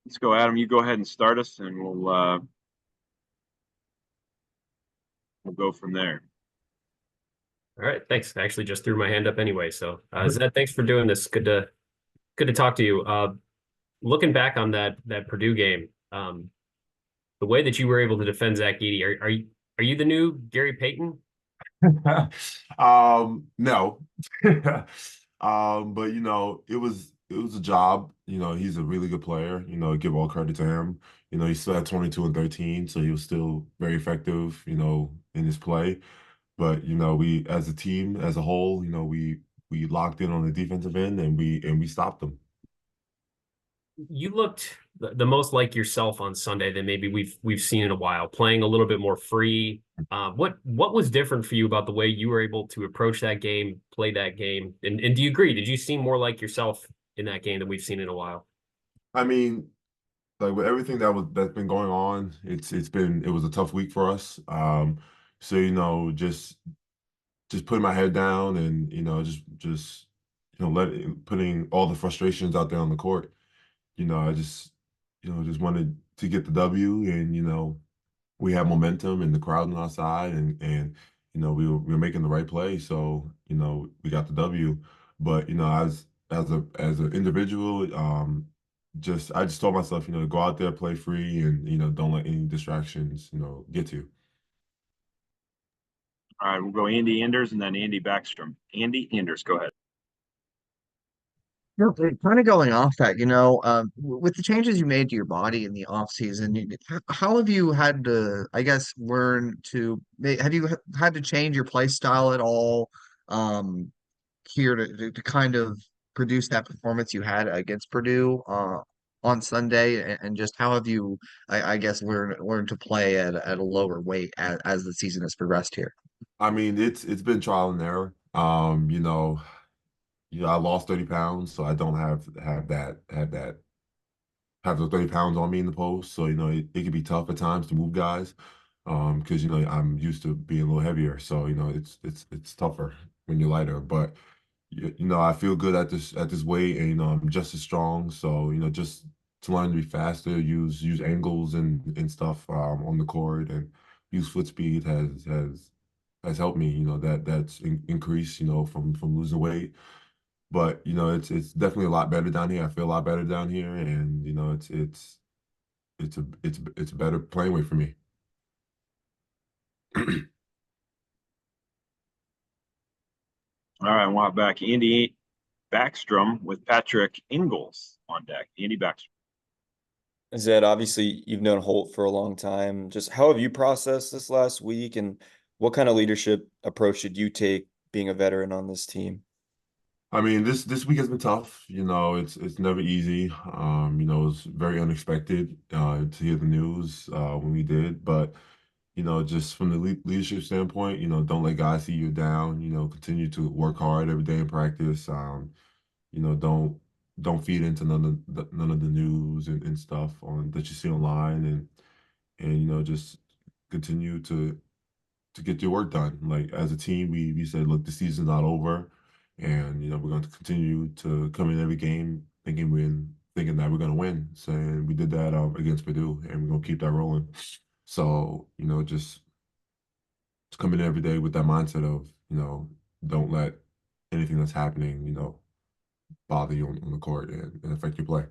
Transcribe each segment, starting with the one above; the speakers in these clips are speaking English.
Let's go, Adam. You go ahead and start us, and we'll go from there. All right, thanks. I actually just threw my hand up anyway. So, Zed, thanks for doing this. Good to talk to you. Looking back on that Purdue game, the way that you were able to defend Zach Edey, are you the new Gary Payton? No. But it was a job. He's a really good player. Give all credit to him. He still had 22 and 13, so he was still very effective, in his play. But we as a team, as a whole, we locked in on the defensive end and we stopped them. You looked the most like yourself on Sunday than maybe we've seen in a while, playing a little bit more free. What was different for you about the way you were able to approach that game, play that game? And do you agree? Did you seem more like yourself in that game than we've seen in a while? I mean, like with everything that's been going on, it was a tough week for us. So just putting my head down and just putting all the frustrations out there on the court. I just wanted to get the W, and we have momentum and the crowd on our side, and we were making the right play, so we got the W. But as an individual, I just told myself, go out there, play free, and don't let any distractions get to you. All right, we'll go Andy Enders and then Andy Backstrom. Andy Enders, go ahead. No, kind of going off that, with the changes you made to your body in the off season, how have you had to, I guess, have you had to change your play style at all, here to kind of produce that performance you had against Purdue, on Sunday, and just how have you, I guess, learned to play at a lower weight as the season has progressed here? I mean, it's been trial and error. I lost 30 pounds, so I don't have those 30 pounds on me in the post. So, it can be tough at times to move guys. Because I'm used to being a little heavier. So, it's tougher when you're lighter. But I feel good at this weight, and I'm just as strong. So, just to learn to be faster, use angles and stuff on the court, and use foot speed has helped me. That's increased, from losing weight. But it's definitely a lot better down here. I feel a lot better down here, and it's a better playing weight for me. All right, we'll have back Andy Backstrom with Patrick Ingalls on deck. Andy Backstrom. Zed, obviously you've known Holt for a long time. Just how have you processed this last week, and what kind of leadership approach did you take being a veteran on this team? I mean, this week has been tough. It's never easy. It was very unexpected to hear the news when we did, but just from the leadership standpoint, don't let guys see you down. Continue to work hard every day in practice. You know, don't don't feed into none of the news and stuff on that you see online, and just continue to get your work done. Like as a team, we said, look, the season's not over, and we're going to continue to come in every game thinking that we're going to win. So and we did that against Purdue, and we're going to keep that rolling. So just come in every day with that mindset of don't let anything that's happening bother you on the court and affect your play.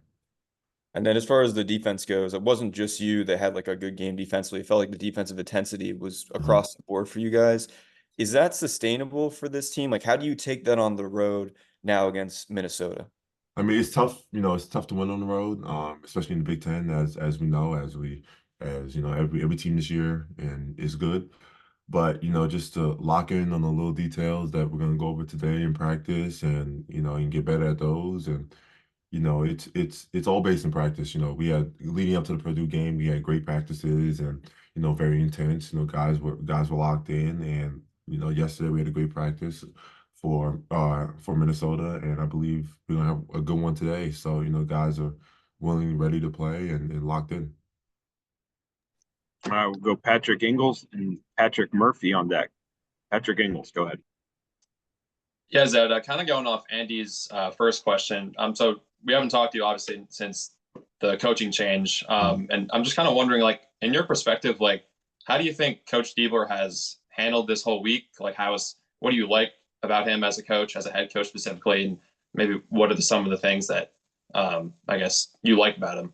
And then as far as the defense goes, it wasn't just you that had like a good game defensively. It felt like the defensive intensity was Mhm. across the board for you guys. Is that sustainable for this team? Like, how do you take that on the road now against Minnesota? I mean, it's tough. It's tough to win on the road, especially in the Big Ten, as we know, every team this year and is good. But just to lock in on the little details that we're going to go over today in practice, and get better at those, and it's all based in practice. We had leading up to the Purdue game, we had great practices and very intense. Guys were locked in, and yesterday we had a great practice for Minnesota, and I believe we're gonna have a good one today. So guys are willing, ready to play, and locked in. We'll go Patrick Ingalls and Patrick Murphy on deck. Patrick Ingalls, go ahead. Yeah, Zed, kind of going off Andy's first question. So we haven't talked to you obviously since the coaching change. And I'm just kind of wondering, like, in your perspective, like, how do you think Coach Diebler has handled this whole week? Like, what do you like about him as a coach, as a head coach specifically, and maybe what are some of the things that I guess you like about him?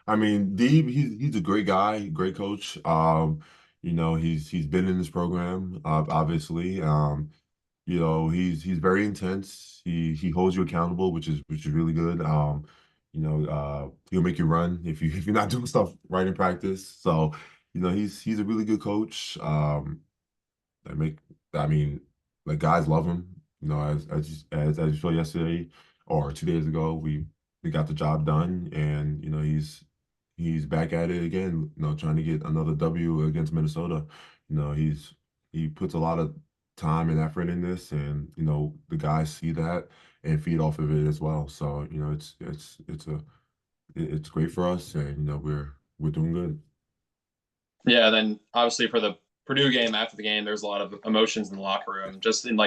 I mean, Deeb, he's a great guy, great coach. You know, he's been in this program, obviously. You know, he's very intense. He holds you accountable, which is really good. You know, he'll make you run if you're not doing stuff right in practice. So, you know, he's a really good coach. That make I mean, like guys love him. You know, as you saw yesterday or 2 days ago, we got the job done, and you know he's back at it again. You know, trying to get another W against Minnesota. You know, he puts a lot of time and effort in this, and you know the guys see that and feed off of it as well. So you know, it's great for us, and you know we're doing good. Yeah, then obviously for the Purdue game, after the game, there's a lot of emotions in the locker room. Just in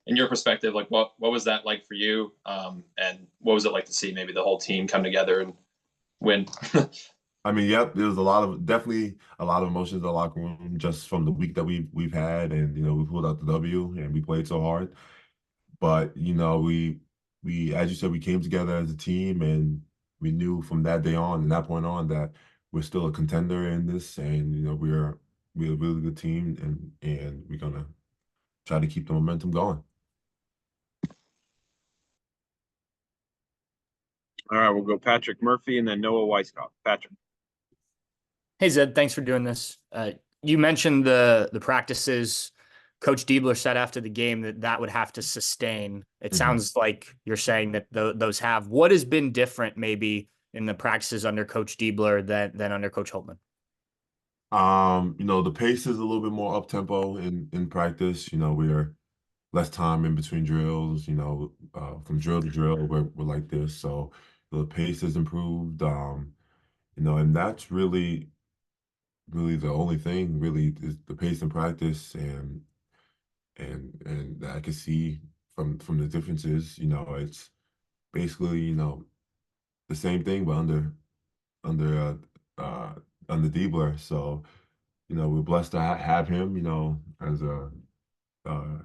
your perspective, like what was that like for you? And what was it like to see maybe the whole team come together and win? I mean, yep, there was definitely a lot of emotions in the locker room just from the week that we've had, and you know we pulled out the W and we played so hard. But you know we as you said, we came together as a team, and we knew from that day on and that point on that we're still a contender in this, and you know we're a really good team, and we're gonna try to keep the momentum going. All right, we'll go Patrick Murphy and then Noah Weisskopf. Patrick. Hey Zed, thanks for doing this. You mentioned the practices. Coach Diebler said after the game that would have to sustain. It sounds like you're saying that those have. What has been different maybe in the practices under Coach Diebler than under Coach Holtman? You know, the pace is a little bit more up tempo in practice. You know, we're less time in between drills. You know, from drill to drill, we're like this. So the pace has improved. You know, and that's really the only thing really is the pace in practice, and that I can see from the differences. You know, it's basically you know the same thing, but under under Diebler. So you know we're blessed to have him. You know, as a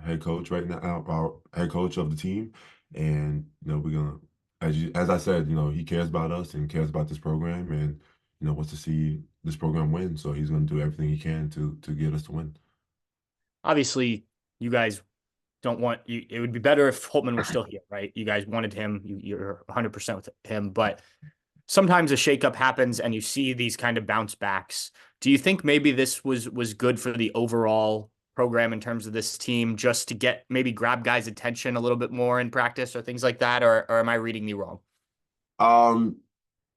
head coach right now, our head coach of the team, and you know we're gonna as I said, you know he cares about us and cares about this program, and you know wants to see this program win. So he's gonna do everything he can to get us to win. Obviously, you guys don't want you. It would be better if Holtman were still here, right? You guys wanted him. You're 100% with him, but sometimes a shakeup happens and you see these kind of bounce backs. Do you think maybe this was good for the overall program in terms of this team, just to grab guys' attention a little bit more in practice or things like that? Or am I reading you wrong?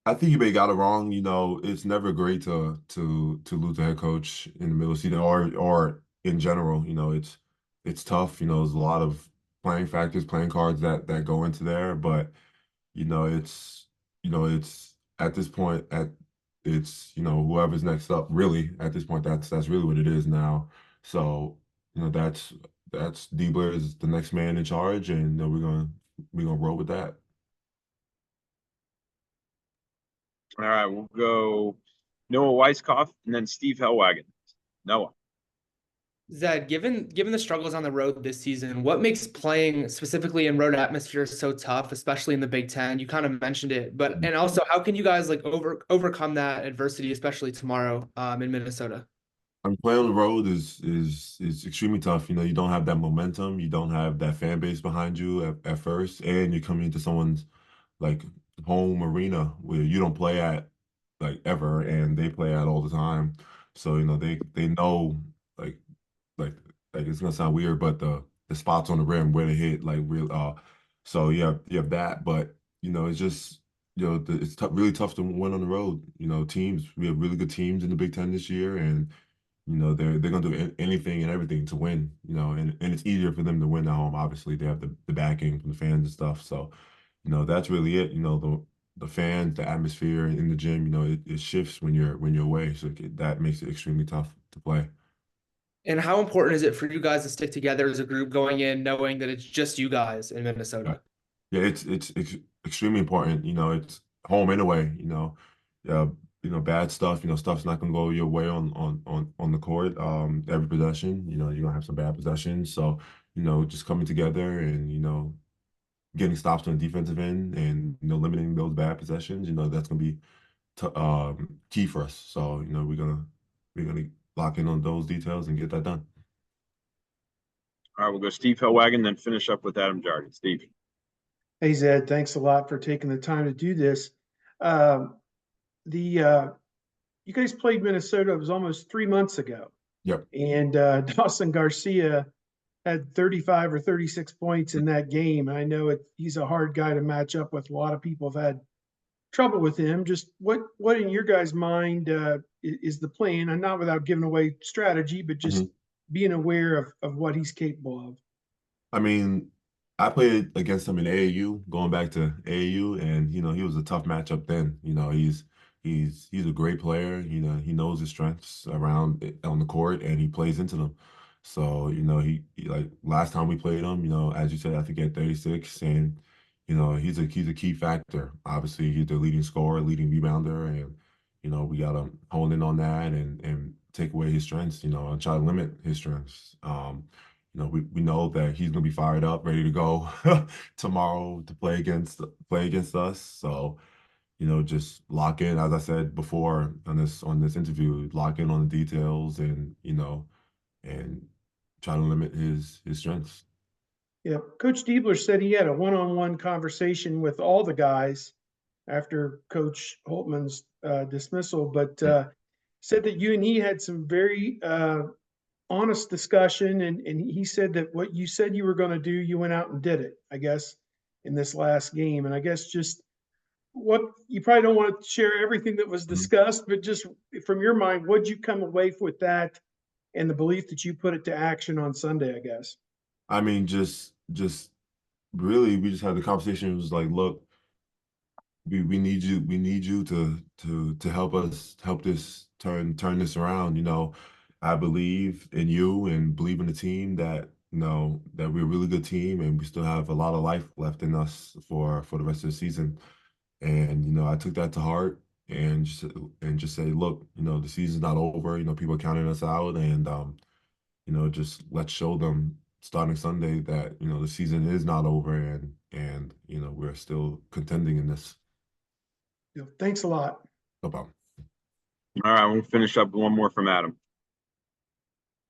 I think you may got it wrong. You know, it's never great to lose a head coach in the middle of the season or in general. You know, it's tough. You know, there's a lot of playing factors, playing cards that go into there. But you know, it's at this point it's you know whoever's next up. Really, at this point, that's really what it is now. So you know, that's Diebler is the next man in charge, and you know, we're gonna roll with that. All right, we'll go Noah Weisskopf and then Steve Hellwagon. Noah. Zed, given the struggles on the road this season, what makes playing specifically in road atmosphere so tough, especially in the Big Ten? You kind of mentioned it, but and also how can you guys like overcome that adversity, especially tomorrow in Minnesota? Playing on the road is extremely tough. You know, you don't have that momentum, you don't have that fan base behind you at first, and you're coming into someone's like home arena where you don't play at like ever, and they play at all the time. So you know they know like like it's gonna sound weird, but the spots on the rim where they hit like real. So you have that, but you know it's just you know it's really tough to win on the road. You know, we have really good teams in the Big Ten this year, and you know they're gonna do anything and everything to win. You know, and it's easier for them to win at home. Obviously, they have the backing from the fans and stuff. So you know that's really it. You know the fans, the atmosphere in the gym. You know it shifts when you're away, so that makes it extremely tough to play. And how important is it for you guys to stick together as a group going in, knowing that it's just you guys in Minnesota? Yeah, it's extremely important. You know, home anyway. Uh, bad stuff. Stuff's not gonna go your way on the court. Every possession, you're gonna have some bad possessions. So, just coming together and getting stops on the defensive end and limiting those bad possessions. That's gonna be key for us. So, we're gonna lock in on those details and get that done. All right, we'll go Steve Hellwagon, then finish up with Adam Jardine. Steve. Hey, Zed, thanks a lot for taking the time to do this. You guys played Minnesota, it was almost 3 months ago. Yep. And Dawson Garcia had 35 or 36 points in that game. I know he's a hard guy to match up with. A lot of people have had trouble with him. Just what in your guys' mind is the plan? And not without giving away strategy, but just being aware of what he's capable of. I mean, I played against him in AAU, going back to AAU, and he was a tough matchup then. He's a great player. He knows his strengths around on the court, and he plays into them. So he like last time we played him, as you said, I think he had 36, and he's a key factor. Obviously, he's the leading scorer, leading rebounder, and we gotta hone in on that and take away his strengths. And try to limit his strengths. We know that he's gonna be fired up, ready to go tomorrow to play against us. So, just lock in, as I said before on this interview, lock in on the details and and try to limit his strengths. Yeah, Coach Diebler said he had a one-on-one conversation with all the guys after Coach Holtman's dismissal, but said that you and he had some very honest discussion, and he said that what you said you were going to do, you went out and did it, I guess, in this last game. And I guess just what you probably don't want to share everything that was discussed, but just from your mind, what'd you come away with that and the belief that you put it to action on Sunday, I guess? I mean, just really, we just had the conversation. It was like, look, we need you to help us turn this around. I believe in you and believe in the team that that we're a really good team and we still have a lot of life left in us for the rest of the season. And I took that to heart and just say, look, the season's not over. People are counting us out, and just let's show them starting Sunday that the season is not over and we're still contending in this. Yeah, thanks a lot. No problem. All right, we'll finish up with one more from Adam.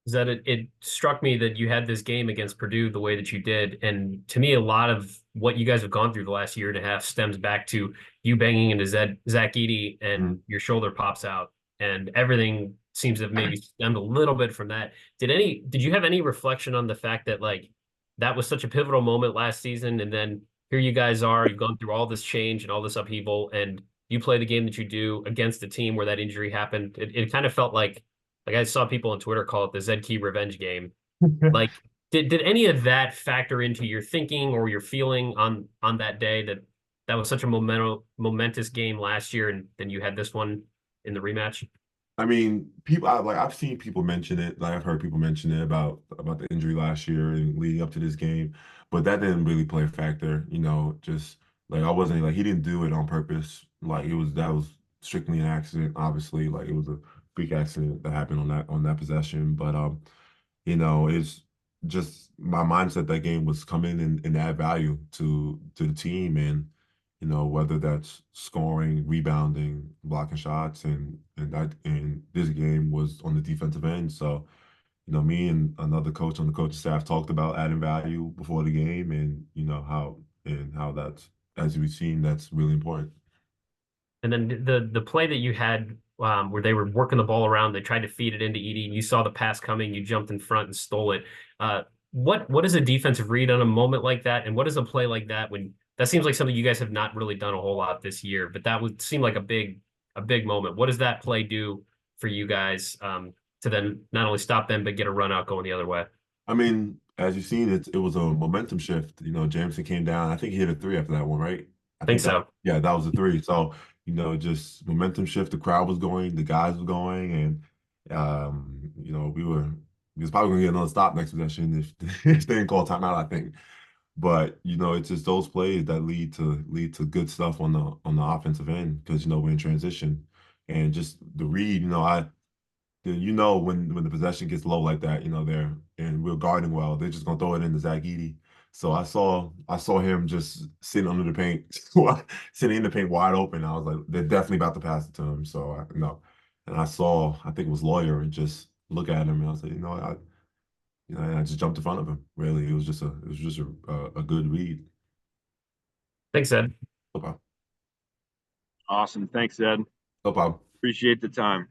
Is that it struck me that you had this game against Purdue the way that you did. And to me, a lot of what you guys have gone through the last year and a half stems back to you banging into Zach Edey and your shoulder pops out. And everything seems to have maybe stemmed a little bit from that. Did you have any reflection on the fact that like that was such a pivotal moment last season? And then here you guys are, you've gone through all this change and all this upheaval, and you play the game that you do against a team where that injury happened. It kind of felt like I saw people on Twitter call it the Zed Key revenge game. Like, did any of that factor into your thinking or your feeling on that day that was such a momentous game last year, and then you had this one in the rematch? I mean, I've seen people mention it. Like I've heard people mention it about the injury last year and leading up to this game, but that didn't really play a factor. Just like I wasn't like he didn't do it on purpose. Like that was strictly an accident. Obviously, like it was a freak accident that happened on that possession. But it's just my mindset that game was come in and add value to the team, and whether that's scoring, rebounding, blocking shots, and this game was on the defensive end. So me and another coach on the coaching staff talked about adding value before the game, and how that's, as we've seen, that's really important. And then the play that you had where they were working the ball around, they tried to feed it into Edey, and you saw the pass coming, you jumped in front and stole it. What is a defensive read on a moment like that? And what is a play like that when that seems like something you guys have not really done a whole lot this year, but that would seem like a big moment. What does that play do for you guys to then not only stop them, but get a run out going the other way? I mean, as you've seen, it was a momentum shift. Jameson came down. I think he hit a three after that one, right? I think so. Yeah, that was a three. So, just momentum shift. The crowd was going, the guys were going, and we was probably gonna get another stop next possession if they didn't call timeout, I think. But it's just those plays that lead to good stuff on the offensive end because we're in transition and just the read. When the possession gets low like that, and we're guarding well, they're just gonna throw it into Zach Edey. So I saw him just sitting under the paint, sitting in the paint wide open. I was like, they're definitely about to pass it to him. So and I think it was Lawyer, and just look at him, and I was like, I just jumped in front of him. Really, it was just a good read. Thanks, Ed. No problem. Awesome. Thanks, Ed. No problem. Appreciate the time.